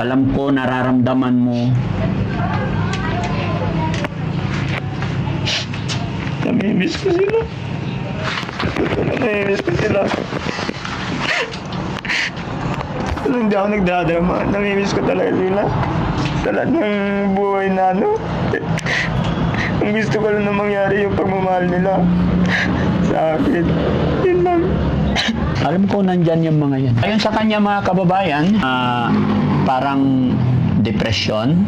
Alam ko, nararamdaman mo. Namimiss ko sila. Namimiss ko sila. Hindi ako nagdadrama. Namimiss ko talaga sila. Sa lahat ng buhay na ano. Ang gusto ko lang na mangyari yung pagmamahal nila sa akin. Yun lang. Alam ko, nandyan yung mga yan. Ayon sa kanya, mga kababayan, parang depression.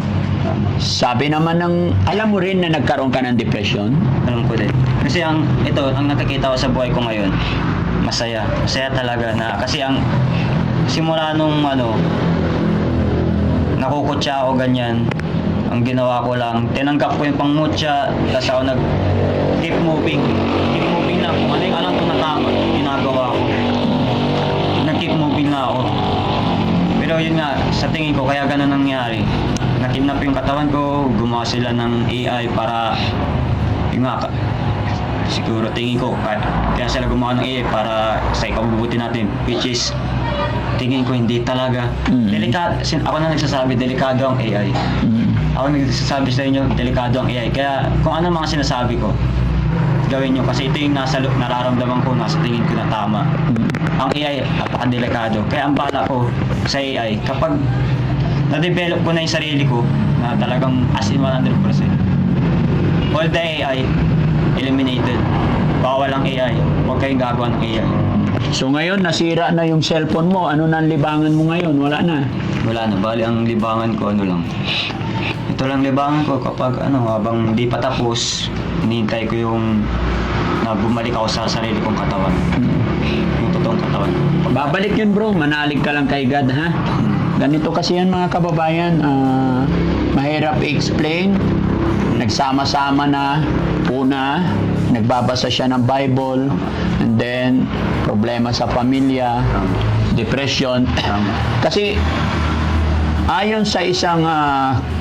Sabi naman ng, alam mo rin na nagkaroon ka ng depression? Alam ko din. Kasi ang nakikita ko sa buhay ko ngayon, masaya. Masaya talaga na, kasi ang simula nung nakukutya ako ganyan, ang ginawa ko lang, tinanggap ko yung pangmutya, tapos ako keep moving lang, kung ano yung alam ko na tama, ginagawa ko, keep moving na ako. Pero yun nga, sa tingin ko, kaya ganun nangyari, nakidnap yung katawan ko, gumawa sila ng AI para, yun nga, siguro tingin ko, kaya sila gumawa ng AI para sa ikabubuti natin, which is, tingin ko hindi talaga. Ako na nagsasabi, delikado ang AI. Ako nagsasabi sa inyo, delikado ang AI. Kaya kung ano mga sinasabi ko, gawin nyo. Kasi ito yung nararamdaman ko, nasa tingin ko na tama. Ang AI, napakadelikado. Kaya ang bala ko sa AI, kapag na-develop ko na yung sarili ko, na talagang as in 100%, all the AI, eliminated. Bawal ang AI. Huwag kayong gagawa ng AI. So ngayon, nasira na yung cellphone mo. Ano na ang libangan mo ngayon? Wala na. Wala na. Bali, ang libangan ko, lang. Ito lang libangan ko kapag, habang di pa tapos, hinihintay ko yung na bumalik ako sa sarili kong katawan. Yung totoong katawan. Babalik yun, bro. Manalig ka lang kay God, ha? Ganito kasi yan, mga kababayan. Mahirap i-explain. Nagsama-sama na. Una, nagbabasa siya ng Bible. And then, problema sa pamilya. Depression. Kasi, ayon sa isang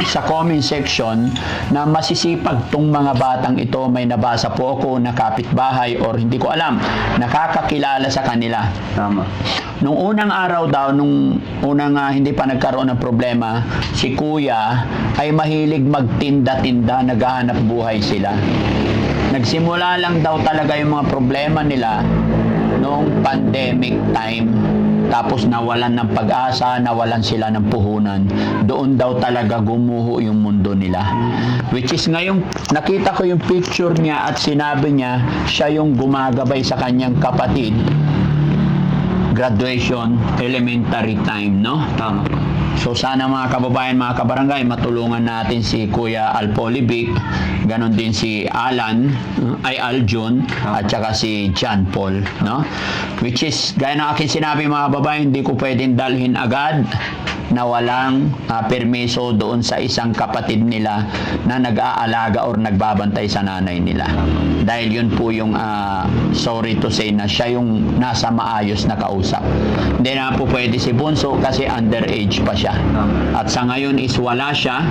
sa comment section na masisipag tong mga batang ito, may nabasa po ako na kapitbahay or hindi ko alam, nakakakilala sa kanila. Tama. Nung unang araw daw, nung unang hindi pa nagkaroon ng problema, si kuya ay mahilig magtinda-tinda, naghahanap buhay sila. Nagsimula lang daw talaga yung mga problema nila noong pandemic time. Tapos nawalan ng pag-asa, nawalan sila ng puhunan. Doon daw talaga gumuho yung mundo nila. Which is ngayong nakita ko yung picture niya at sinabi niya, siya yung gumagabay sa kanyang kapatid. Graduation, elementary time, no? Tama. So sana mga kababayan, mga kabarangay, matulungan natin si Kuya Alpolivic, ganon din si Aljun, at saka si John Paul, no? Which is, gaya ng aking sinabi mga kababayan, hindi ko pwedeng dalhin agad na walang permiso doon sa isang kapatid nila na nag-aalaga or nagbabantay sa nanay nila. Dahil yun po yung sorry to say na siya yung nasa maayos na kausap. Hindi na po pwede si Bunso kasi underage pa siya. At sa ngayon is wala siya.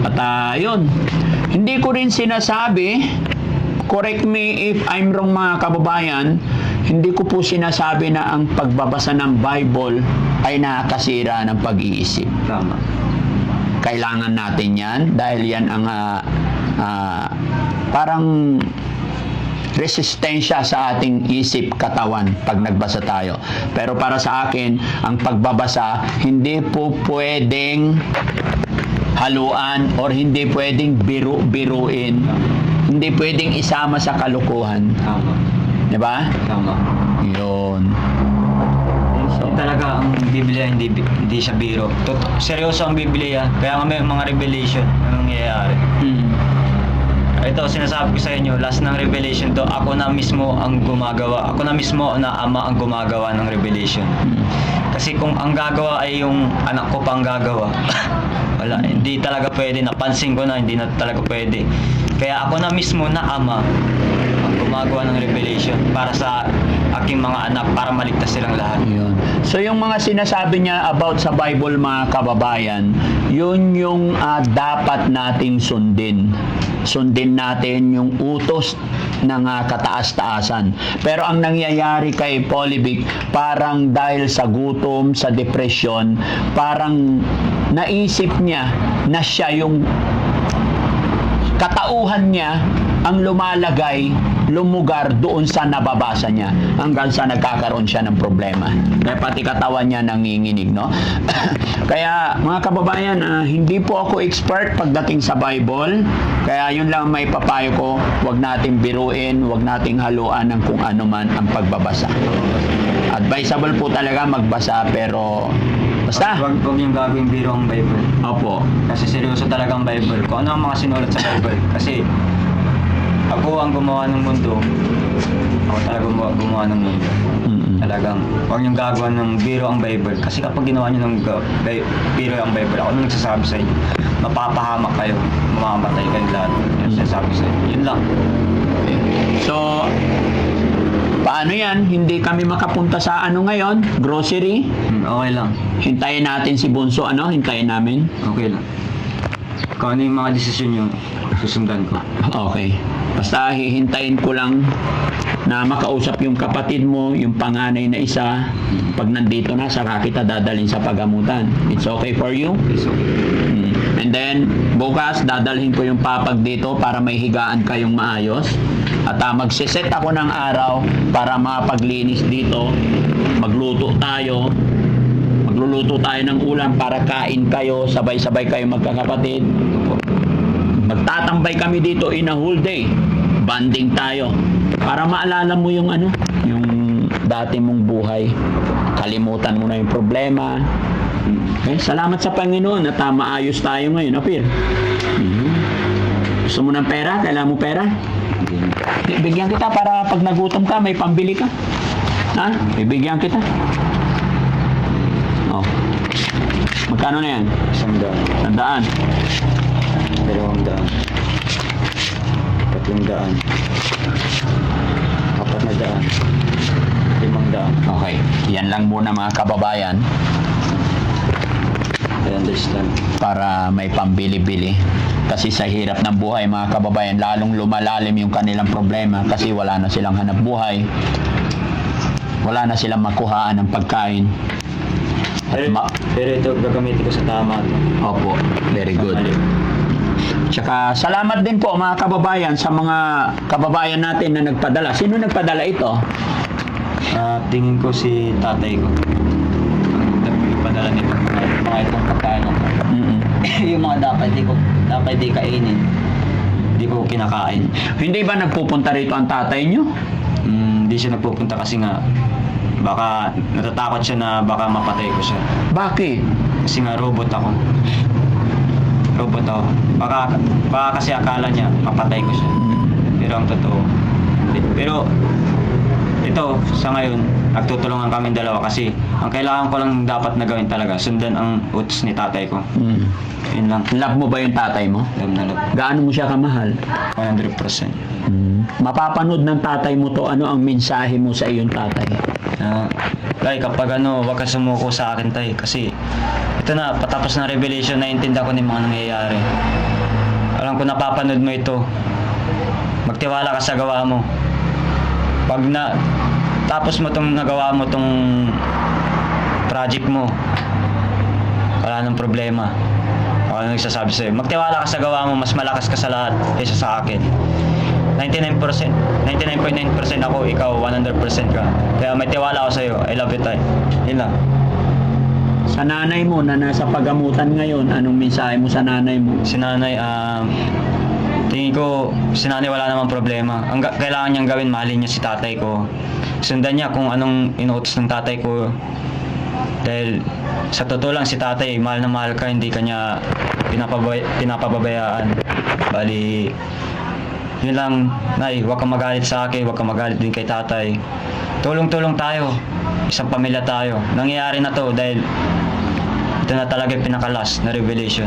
At yun, hindi ko rin sinasabi, correct me if I'm wrong mga kababayan, hindi ko po sinasabi na ang pagbabasa ng Bible ay nakakasira ng pag-iisip. Tama. Kailangan natin yan dahil yan ang parang resistensya sa ating isip, katawan pag nagbasa tayo. Pero para sa akin, ang pagbabasa hindi po pwedeng haluan or hindi pwedeng biruin. Hindi pwedeng isama sa kalokohan. Tama. Diba? Tama. Yun. Yun talaga ang Biblia, hindi siya biro. Seryoso ang Biblia, kaya nga may mga revelation na nangyayari. Ito, sinasabi ko sa inyo, last ng revelation to, ako na mismo ang gumagawa. Ako na mismo na ama ang gumagawa ng revelation. Kasi kung ang gagawa ay yung anak ko pang gagawa, wala, hindi talaga pwede. Napansin ko na, hindi na talaga pwede. Kaya ako na mismo na ama ang gumagawa ng revelation para sa aking mga anak para maligtas silang lahat. Yun. So yung mga sinasabi niya about sa Bible mga kababayan, yun yung dapat nating sundin. Sundin natin yung utos ng kataas-taasan. Pero ang nangyayari kay Polybic, parang dahil sa gutom, sa depression, parang naisip niya na siya yung katauhan niya ang lumugar doon sa nababasa niya hanggang sa nagkakaroon siya ng problema. Kaya pati katawan niya nanginginig, no? Kaya mga kababayan, hindi po ako expert pagdating sa Bible. Kaya yun lang may papayo ko, wag nating biruin, wag nating haluan ng kung ano man ang pagbabasa. Advisable po talaga magbasa pero basta. Huwag yung gagawing biro ang Bible. Opo. Kasi seryoso talaga ang Bible. Kung ano ang mga sinulat sa Bible. Kasi ako ang gumawa ng mundo. Ako talaga gumawa ng mundo. Mm-mm. Talagang huwag niyong gagawa ng biro ang Bible. Kasi kapag ginawa niyo ng biro ang Bible, ako nang nagsasabi sa inyo, mapapahamak kayo, mamamatay kayo lahat. Yung sinasabi sa inyo. Yun lang. So, paano yan? Hindi kami makapunta sa ano ngayon? Grocery? Okay lang. Hintayin natin si Bunso, ano? Hintayin namin? Okay lang. Kung ano yung mga desisyon niyo, susundan ko. Okay. Basta hihintayin ko lang na makausap yung kapatid mo, yung panganay na isa. Pag nandito na, saka kita dadalhin sa pagamutan. It's okay for you? It's okay. And then, bukas, dadalhin ko yung papag dito para may higaan kayong maayos. At magsiset ako ng araw para mapaglinis dito. Magluluto tayo ng ulam para kain kayo, sabay-sabay kayo magkakapatid. Magtatambay kami dito in a whole day. Banding tayo. Para maalala mo yung yung dati mong buhay. Kalimutan mo na yung problema. Okay? Salamat sa Panginoon at maayos tayo ngayon, Apir. Gusto mo ng pera? Kailangan mo pera? Bibigyan kita para pag nagutom ka, may pambili ka. Ha? Bibigyan kita. Oh. Magkano na yan? 100. 100. 200. 300. 400. 500. Okay. Yan lang muna mga kababayan I understand. para may pambili-bili. Kasi sa hirap ng buhay mga kababayan, lalong lumalalim yung kanilang problema kasi wala na silang hanap buhay. Wala na silang makuhaan ng pagkain. Pero ito gagamitin ko sa tama. Opo, very good. Tsaka salamat din po mga kababayan sa mga kababayan natin na nagpadala. Sino nagpadala ito? Tingin ko si tatay ko. Nagpadala nito mga itong pagkain ako. Yung mga dapat di kainin. Di ko kinakain. Hindi ba nagpupunta rito ang tatay nyo? Hindi siya nagpupunta kasi nga baka natatakot siya na baka mapatay ko siya. Bakit? Kasi nga robot ako. Baka kasi akala niya mapatay ko siya. Pero ang totoo hindi. Pero ito sa ngayon nagtutulungan kami dalawa kasi ang kailangan ko lang dapat na gawin talaga sundan ang utos ni tatay ko. Yun lang. Love mo ba yung tatay mo? Love na love. Gaano mo siya kamahal? 100%. Mapapanood ng tatay mo to, ano ang mensahe mo sa iyong tatay? Tay, kapag wag ka sumuko sa akin, tay. Kasi, ito na, patapos ng revelation, naiintindihan ko ng mga nangyayari. Alam ko, napapanood mo ito. Magtiwala ka sa gawa mo. Pag tapos mo itong nagawa mo itong project mo, wala nang problema. Ako nagsasabi sa'yo, magtiwala ka sa gawa mo, mas malakas ka sa lahat kaysa sa akin. 99.9% ako, ikaw 100% ka. Kaya may tiwala ako sa'yo. I love you, tay. Yun lang. Sa nanay mo na nasa pagamutan ngayon, anong mensahe mo sa nanay mo? Si nanay, tingin ko, si nanay wala namang problema. Ang kailangan niyang gawin, mahalin niya si tatay ko. Sundan niya kung anong inuutos ng tatay ko. Dahil sa totoo lang, si tatay, mahal na mahal ka, hindi ka niya pinapababayaan. Bali, yun lang, nay, huwag kang magalit sa akin, huwag kang magalit din kay tatay. Tulong-tulong tayo. Isang pamilya tayo. Nangyayari na to dahil ito na talaga yung pinakalas na revelation.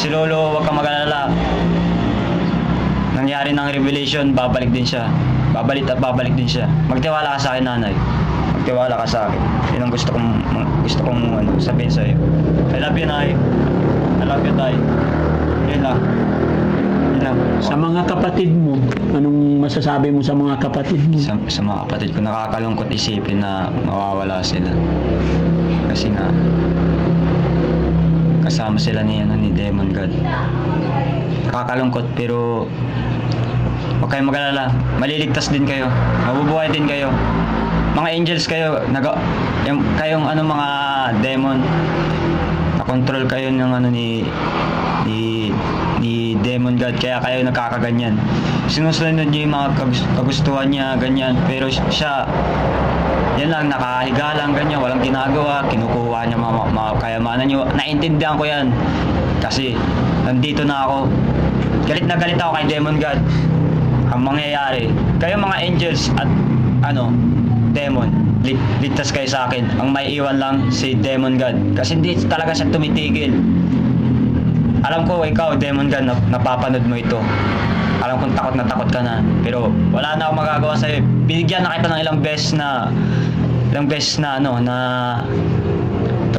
Si Lolo, huwag kang mag-alala. Nangyari ng revelation, babalik din siya. babalik din siya. Magtiwala ka sa akin, nanay. Magtiwala ka sa akin. Yun ang gusto kong sabihin sa'yo. I love you, nay. I love you, tay. Yun lang. Yun lang. Sa mga kapatid mo, anong masasabi mo sa mga kapatid mo? Sa mga kapatid ko, nakakalungkot isipin na mawawala sila. Kasi nga, kasama sila ni Demon God. Nakakalungkot, pero huwag kayong mag-alala. Maliligtas din kayo. Mabubuhay din kayo. Mga angels kayo. Kayong mga demon. Nakontrol kayo ng ni Demon God. Kaya kayo nagkakaganyan. Sinusunod niyo yung mga kagustuhan niya, ganyan. Pero siya, yan lang, nakahiga lang, ganyan. Walang ginagawa. Kinukuha niya mga kayamanan niyo. Naintindihan ko yan. Kasi, nandito na ako. Galit na galit ako kay Demon God. Ang mangyayari, kayo mga angels at demon, ligtas kayo sa akin. Ang may iwan lang si Demon God. Kasi hindi talaga siya tumitigil. Alam ko, ikaw, Demon God, napapanood mo ito. Alam kong takot na takot ka na. Pero wala na akong magagawa sa'yo. Binigyan na kita ng ilang beses na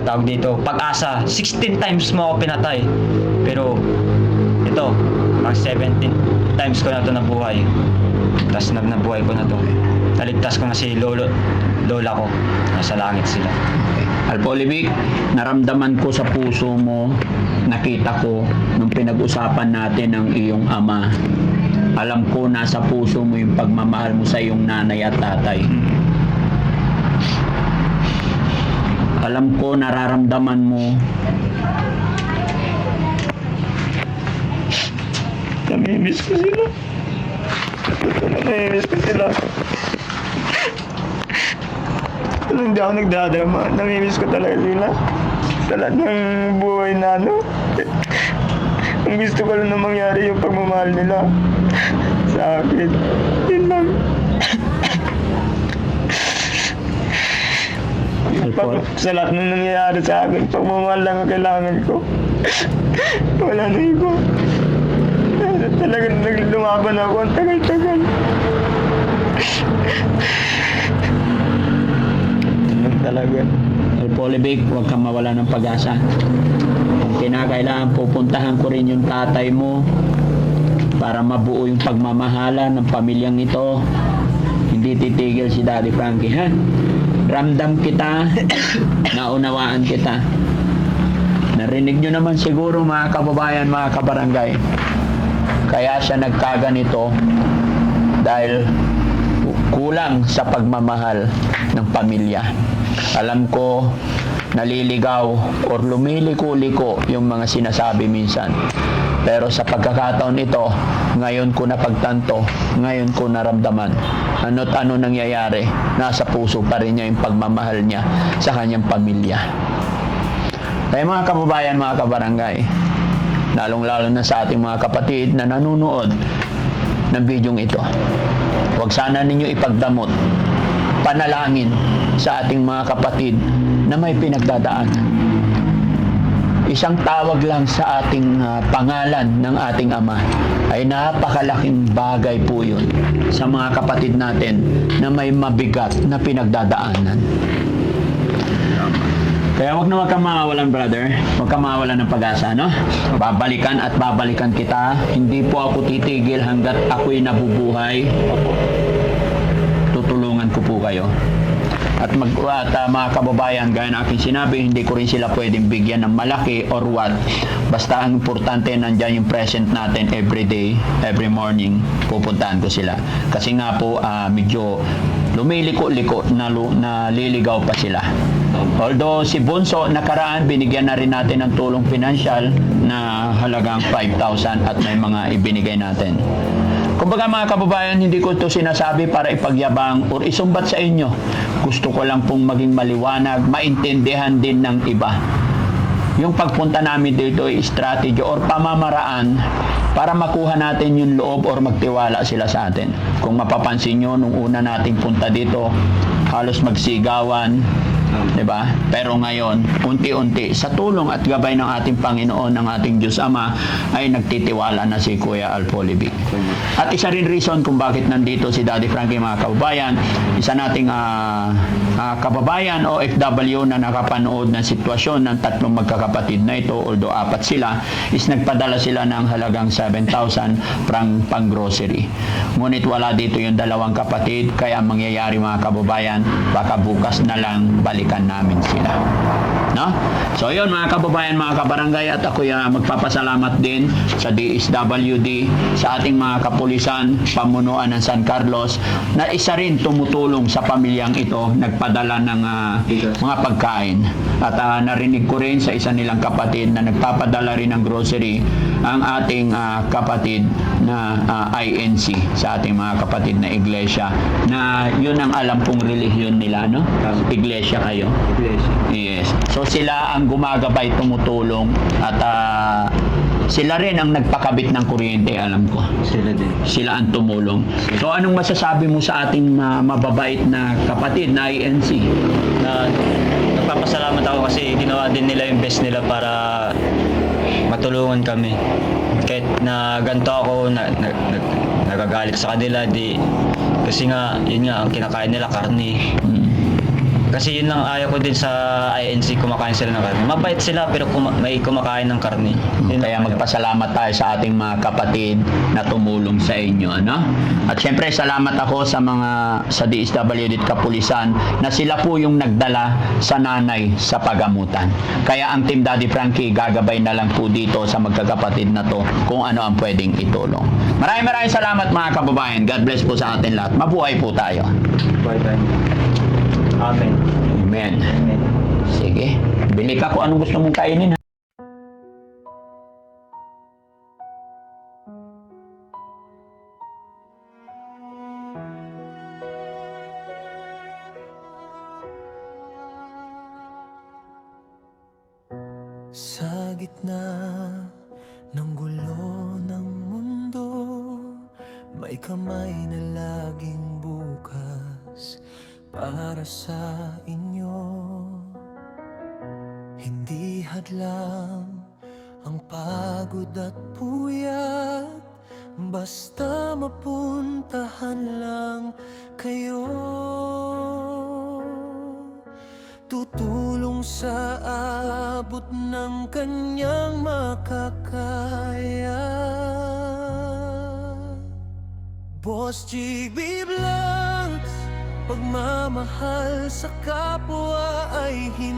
tawag dito, pag-asa. 16 times mo ako pinatay. Pero ito, mga 17 times ko na ito nabuhay. Tapos nabuhay ko na ito. Naligtas ko na si lola ko. Nasa langit sila. Alpolivic, naramdaman ko sa puso mo, nakita ko nung pinag-usapan natin ng iyong ama. Alam ko nasa puso mo yung pagmamahal mo sa iyong nanay at tatay. Alam ko nararamdaman mo Namimiss ko sila. Namimiss ko sila. Hindi ako nagdadrama. Namimiss ko talaga sila. Sa lahat ng buhay na ang gusto ko lang na mangyari yung pagmamahal nila sa akin. Yun lang. Sa lahat ng nangyayari sa akin, pagmamahal lang ang kailangan ko. Wala na iba. Talagang naglumaban ako ang tagal-tagal. Ganun talaga. Alpolivic, huwag kang mawala ng pag-asa. Kung kinakailangan, pupuntahan ko rin yung tatay mo para mabuo yung pagmamahala ng pamilyang ito. Hindi titigil si Daddy Frankie, ha? Ramdam kita, naunawaan kita. Narinig nyo naman siguro mga kababayan, mga kabarangay. Kaya siya nagkaganito dahil kulang sa pagmamahal ng pamilya. Alam ko, naliligaw or lumiliko-liko yung mga sinasabi minsan. Pero sa pagkakataon ito, ngayon ko napagtanto, ngayon ko naramdaman. Ano't ano nangyayari, nasa puso pa rin niya yung pagmamahal niya sa kanyang pamilya. Kaya mga kababayan, mga kabarangay, lalong-lalo na sa ating mga kapatid na nanonood ng bidyong ito, huwag sana ninyo ipagdamot, panalangin sa ating mga kapatid na may pinagdadaanan. Isang tawag lang sa ating pangalan ng ating Ama ay napakalaking bagay po yun sa mga kapatid natin na may mabigat na pinagdadaanan. Kaya wag na wag kang mawawalan, brother. Wag kang mawawalan ng pag-asa, no? Babalikan at babalikan kita. Hindi po ako titigil hanggat ako'y nabubuhay. Tutulungan ko po kayo. At mga kababayan, gaya na aking sinabi, hindi ko rin sila pwedeng bigyan ng malaki or what. Basta ang importante, nandyan yung present natin every day, every morning, pupuntahan ko sila. Kasi nga po, medyo lumiliko-liko, naliligaw pa sila. Although si Bunso, nakaraan, binigyan na rin natin ng tulong pinansyal na halagang 5,000 at may mga ibinigay natin. Kumbaga mga kababayan, hindi ko ito sinasabi para ipagyabang o isumbat sa inyo. Gusto ko lang pong maging maliwanag, maintindihan din ng iba. Yung pagpunta namin dito ay strategy or pamamaraan para makuha natin yung loob or magtiwala sila sa atin. Kung mapapansin nyo, nung una nating punta dito, halos magsigawan, Diba? Pero ngayon, unti-unti, sa tulong at gabay ng ating Panginoon, ng ating Diyos Ama, ay nagtitiwala na si Kuya Alpolivic. At isa rin reason kung bakit nandito si Daddy Frankie, mga kababayan, isa nating kababayan OFW na nakapanood ng sitwasyon ng tatlong magkakapatid na ito, although 4 sila, is nagpadala sila ng halagang 7,000 pang grocery. Ngunit wala dito yung dalawang kapatid, kaya ang mangyayari, mga kababayan, baka bukas na lang balikan namin sila. No? So yun, mga kababayan, mga kabarangay, at ako magpapasalamat din sa DSWD, sa ating mga kapulisan, pamunuan ng San Carlos, na isa rin tumutulong sa pamilyang ito, nagpadala ng mga pagkain. At narinig ko rin sa isa nilang kapatid na nagpapadala rin ng grocery, ang ating kapatid na INC, sa ating mga kapatid na iglesia, na yun ang alam kong relihiyon nila, no? Iglesia kayo? Iglesia. Yes. So sila ang gumagabay, tumutulong, at sila rin ang nagpakabit ng kuryente, alam ko. Sila din. Sila ang tumulong. So anong masasabi mo sa ating mababait na kapatid na INC? Na nagpapasalamat ako kasi ginawa din nila yung best nila para matulungan kami. Kahit na ganito ako, nagagalit sa kanila, kasi nga, yun nga, ang kinakain nila, karne. Kasi yun lang ayaw ko din sa INC, kumakain sila ng karne. Mabait sila pero may kumakain ng karne. Yun Kaya lang ayaw. magpasalamat tayo sa ating mga kapatid na tumulong sa inyo, ano? At syempre, salamat ako sa DSWD at Kapulisan na sila po yung nagdala sa nanay sa pagamutan. Kaya ang Team Daddy Frankie gagabay na lang po dito sa magkakapatid na to kung ano ang pwedeng itulong. Maraming salamat, mga kababayan. God bless po sa atin lahat. Mabuhay po tayo. Bye-bye. Amen. Amen. Amen. Sige. Bili ka kung anong gusto mong kainin. Sa gitna ng gulo ng mundo, may kamay na laging bukas para sa inyo. Hindi hadlang ang pagod at puyat, basta mapuntahan lang kayo. Tutulong sa abot ng kanyang makakaya. Boss GB Vlogs, pagmamahal sa kapwa ay hindi